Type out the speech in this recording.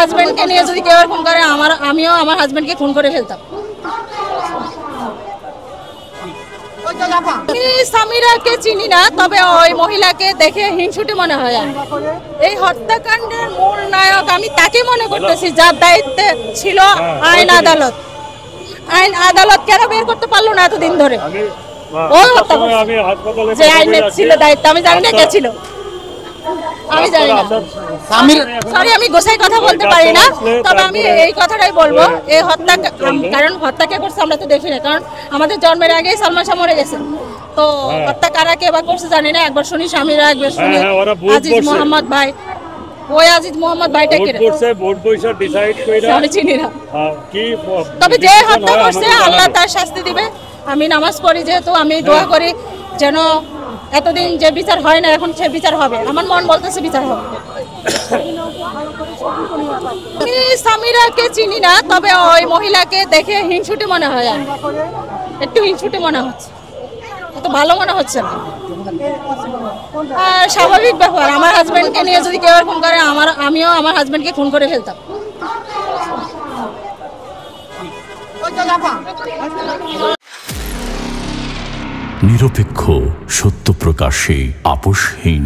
হাজবেন্ডকে নিয়ে যদি কেউ এরকম করে আমিও আমার হাজবেন্ডকে খুন করে ফেলতাম। আমি সামিরাকে চিনি না, তবে ওই মহিলাকে দেখে হিংসুটে মনে হয়। এই হত্যাকাণ্ডের মূল নায়ক আমি তাকে মনে করতেছি, যার দায়িত্বে ছিল আইন আদালত। আইন আদালত কেন বের করতে পারলো না এতদিন ধরে? ওই হত্যা যে আইনের ছিল দায়িত্ব, আমি জানি না কে ছিল, আমি জানি না। সরি, আমি গোসাই কথা বলতে পারি না, তবে আমি এই কথাটাই বলবো, এই হত্যা, কারণ হত্যা কে করছে আমরা তো দেখি না, কারণ আমাদের জন্মের আগেই সালমান শাহ মরে গেছে। তো হত্যা কারা কে বা করছে জানি না। একবার শুনি সামিরা, একবার শুনি আজিজ মোহাম্মদ ভাই। ওই আজিজ মোহাম্মদ ভাইটাকে আমি চিনি না, তবে যে হত্যা করছে আল্লাহ তার শাস্তি দিবে। আমি নামাজ পড়ি যেহেতু, আমি দোয়া করি যেন এতদিন যে বিচার হয় না এখন সে বিচার হবে। আমার মন বলতেছে বিচার হবে। আমি সামিরাকে চিনি না, তবে ওই মহিলাকে দেখে হিংসুটে মনে হয়, একটু হিংসুটে মনে হচ্ছে, তো ভালো মনে হচ্ছে না। আর স্বাভাবিক ব্যাপার, আমার হাজবেন্ডকে নিয়ে যদি কেউ এরকম করে আমিও আমার হাজবেন্ডকে খুন করে ফেলতাম। নিরপেক্ষ, সত্য প্রকাশে আপোষহীন।